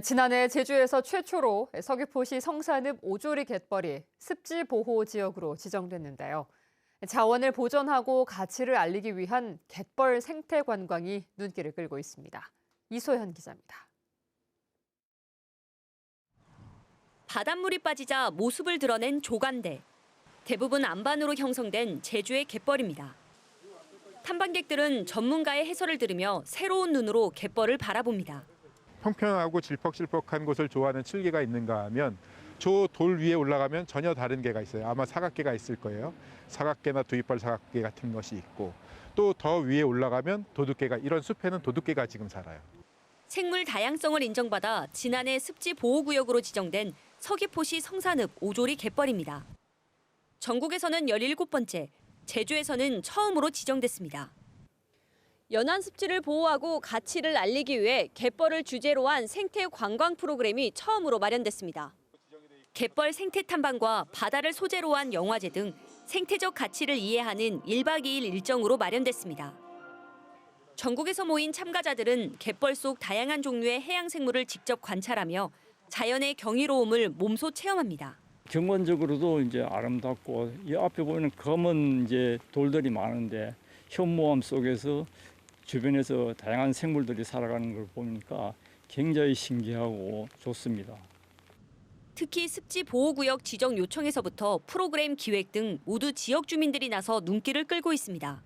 지난해 제주에서 최초로 서귀포시 성산읍 오조리 갯벌이 습지보호지역으로 지정됐는데요. 자원을 보존하고 가치를 알리기 위한 갯벌 생태 관광이 눈길을 끌고 있습니다. 이소연 기자입니다. 바닷물이 빠지자 모습을 드러낸 조간대. 대부분 안반으로 형성된 제주의 갯벌입니다. 탐방객들은 전문가의 해설을 들으며 새로운 눈으로 갯벌을 바라봅니다. 평평하고 질퍽질퍽한 곳을 좋아하는 칠개가 있는가 하면 저 돌 위에 올라가면 전혀 다른 개가 있어요. 아마 사각개가 있을 거예요. 사각개나 두입벌 사각개 같은 것이 있고 또 더 위에 올라가면 도둑개가, 이런 숲에는 도둑개가 지금 살아요. 생물 다양성을 인정받아 지난해 습지보호구역으로 지정된 서귀포시 성산읍 오조리 갯벌입니다. 전국에서는 17번째, 제주에서는 처음으로 지정됐습니다. 연안 습지를 보호하고 가치를 알리기 위해 갯벌을 주제로 한 생태 관광 프로그램이 처음으로 마련됐습니다. 갯벌 생태 탐방과 바다를 소재로 한 영화제 등 생태적 가치를 이해하는 1박 2일 일정으로 마련됐습니다. 전국에서 모인 참가자들은 갯벌 속 다양한 종류의 해양 생물을 직접 관찰하며 자연의 경이로움을 몸소 체험합니다. 경관적으로도 이제 아름답고 이 앞에 보이는 검은 이제 돌들이 많은데 현무암 속에서 주변에서 다양한 생물들이 살아가는 걸 보니까 굉장히 신기하고 좋습니다. 특히 습지보호구역 지정 요청에서부터 프로그램 기획 등 모두 지역 주민들이 나서 눈길을 끌고 있습니다.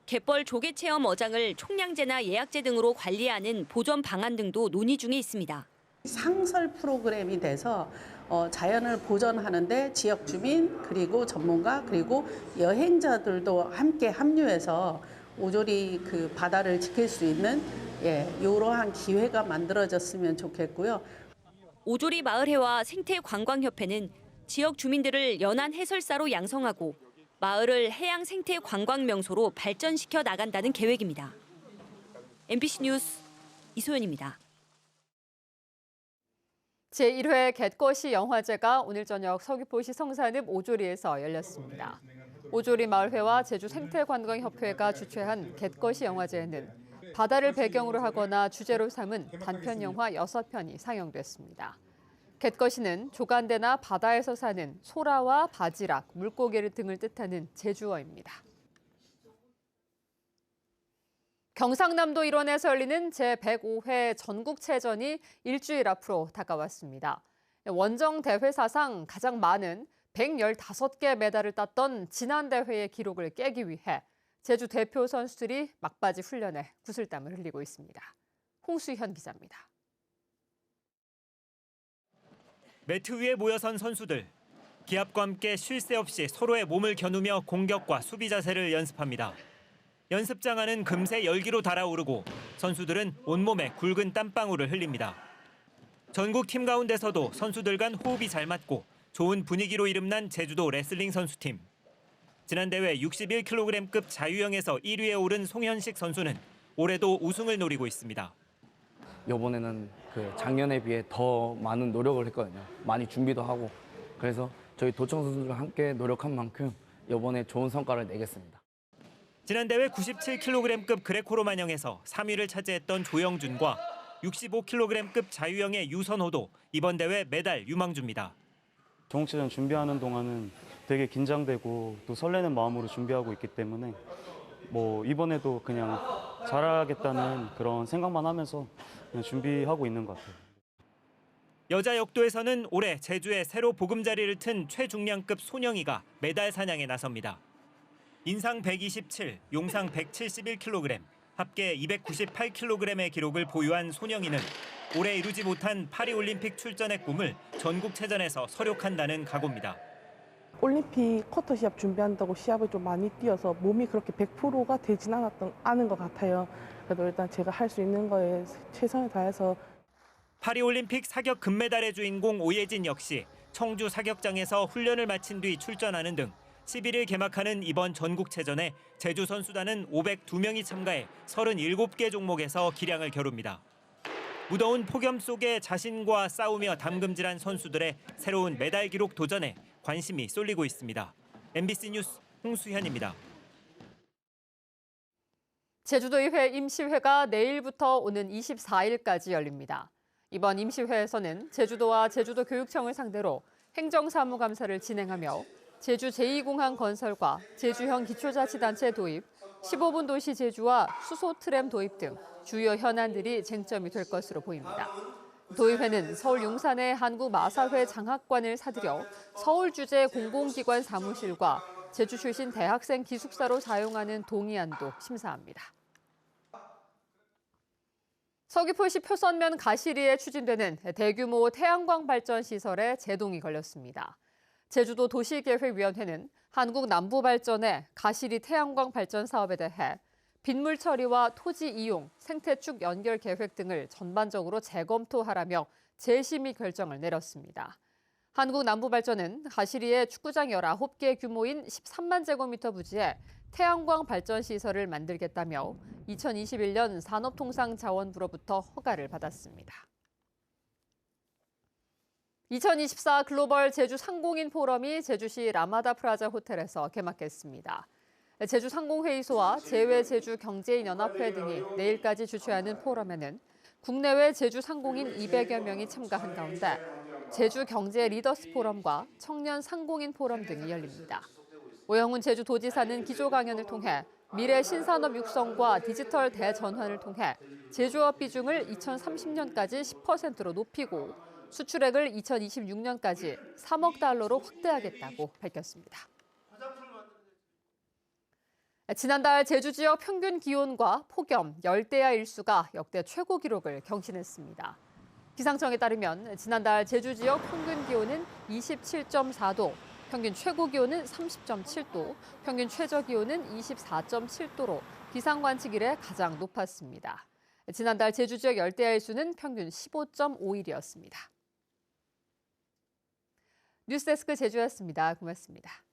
갯벌 조개 체험 어장을 총량제나 예약제 등으로 관리하는 보존 방안 등도 논의 중에 있습니다. 상설 프로그램이 돼서 자연을 보존하는데 지역 주민 그리고 전문가 그리고 여행자들도 함께 합류해서 오조리 그 바다를 지킬 수 있는 이러한 기회가 만들어졌으면 좋겠고요. 오조리 마을회와 생태관광협회는 지역 주민들을 연안 해설사로 양성하고 마을을 해양 생태 관광 명소로 발전시켜 나간다는 계획입니다. MBC 뉴스 이소연입니다. 제1회 갯것이 영화제가 오늘 저녁 서귀포시 성산읍 오조리에서 열렸습니다. 오조리 마을회와 제주생태관광협회가 주최한 갯것이 영화제에는 바다를 배경으로 하거나 주제로 삼은 단편 영화 6편이 상영됐습니다. 갯것이는 조간대나 바다에서 사는 소라와 바지락, 물고기 등을 뜻하는 제주어입니다. 경상남도 일원에서 열리는 제105회 전국체전이 일주일 앞으로 다가왔습니다. 원정 대회 사상 가장 많은 115개 메달을 땄던 지난 대회의 기록을 깨기 위해 제주 대표 선수들이 막바지 훈련에 구슬땀을 흘리고 있습니다. 홍수현 기자입니다. 매트 위에 모여선 선수들. 기합과 함께 쉴 새 없이 서로의 몸을 겨누며 공격과 수비 자세를 연습합니다. 연습장 안은 금세 열기로 달아오르고 선수들은 온몸에 굵은 땀방울을 흘립니다. 전국 팀 가운데서도 선수들 간 호흡이 잘 맞고 좋은 분위기로 이름난 제주도 레슬링 선수팀. 지난 대회 61kg급 자유형에서 1위에 오른 송현식 선수는 올해도 우승을 노리고 있습니다. 이번에는 작년에 비해 더 많은 노력을 했거든요. 많이 준비도 하고. 그래서 저희 도청 선수들과 함께 노력한 만큼 이번에 좋은 성과를 내겠습니다. 지난 대회 97kg급 그레코로만형에서 3위를 차지했던 조영준과 65kg급 자유형의 유선호도 이번 대회 메달 유망주입니다. 전국체전 준비하는 동안은 되게 긴장되고 또 설레는 마음으로 준비하고 있기 때문에 이번에도 그냥 잘하겠다는 그런 생각만 하면서 그냥 준비하고 있는 것 같아요. 여자 역도에서는 올해 제주에 새로 보금자리를 튼 최중량급 손영희가 메달 사냥에 나섭니다. 인상 127, 용상 171kg, 합계 298kg의 기록을 보유한 손영희는 올해 이루지 못한 파리올림픽 출전의 꿈을 전국체전에서 설욕한다는 각오입니다. 올림픽 쿼터 시합 준비한다고 시합을 좀 많이 뛰어서 몸이 그렇게 100%가 되진 않은 것 같아요. 그래도 일단 제가 할 수 있는 거에 최선을 다해서. 파리올림픽 사격 금메달의 주인공 오예진 역시 청주 사격장에서 훈련을 마친 뒤 출전하는 등 11일 개막하는 이번 전국체전에 제주 선수단은 502명이 참가해 37개 종목에서 기량을 겨룹니다. 무더운 폭염 속에 자신과 싸우며 담금질한 선수들의 새로운 메달 기록 도전에 관심이 쏠리고 있습니다. MBC 뉴스 홍수현입니다. 제주도의회 임시회가 내일부터 오는 24일까지 열립니다. 이번 임시회에서는 제주도와 제주도교육청을 상대로 행정사무감사를 진행하며 제주 제2공항 건설과 제주형 기초자치단체 도입, 15분 도시 제주와 수소 트램 도입 등 주요 현안들이 쟁점이 될 것으로 보입니다. 도의회는 서울 용산의 한국마사회 장학관을 사들여 서울 주재 공공기관 사무실과 제주 출신 대학생 기숙사로 사용하는 동의안도 심사합니다. 서귀포시 표선면 가시리에 추진되는 대규모 태양광 발전 시설에 제동이 걸렸습니다. 제주도 도시계획위원회는 한국 남부발전의 가시리 태양광 발전 사업에 대해 빗물 처리와 토지 이용, 생태축 연결 계획 등을 전반적으로 재검토하라며 재심의 결정을 내렸습니다. 한국 남부발전은 가시리에 축구장 19개 규모인 13만 제곱미터 부지에 태양광 발전 시설을 만들겠다며 2021년 산업통상자원부로부터 허가를 받았습니다. 2024 글로벌 제주 상공인 포럼이 제주시 라마다 프라자 호텔에서 개막했습니다. 제주 상공회의소와 제외 제주 경제인연합회 등이 내일까지 주최하는 포럼에는 국내외 제주 상공인 200여 명이 참가한 가운데 제주 경제 리더스 포럼과 청년 상공인 포럼 등이 열립니다. 오영훈 제주도지사는 기조 강연을 통해 미래 신산업 육성과 디지털 대전환을 통해 제조업 비중을 2030년까지 10%로 높이고 수출액을 2026년까지 3억 달러로 확대하겠다고 밝혔습니다. 지난달 제주 지역 평균 기온과 폭염, 열대야 일수가 역대 최고 기록을 경신했습니다. 기상청에 따르면 지난달 제주 지역 평균 기온은 27.4도, 평균 최고 기온은 30.7도, 평균 최저 기온은 24.7도로 기상 관측 이래 가장 높았습니다. 지난달 제주 지역 열대야 일수는 평균 15.5일이었습니다. 뉴스데스크 제주였습니다. 고맙습니다.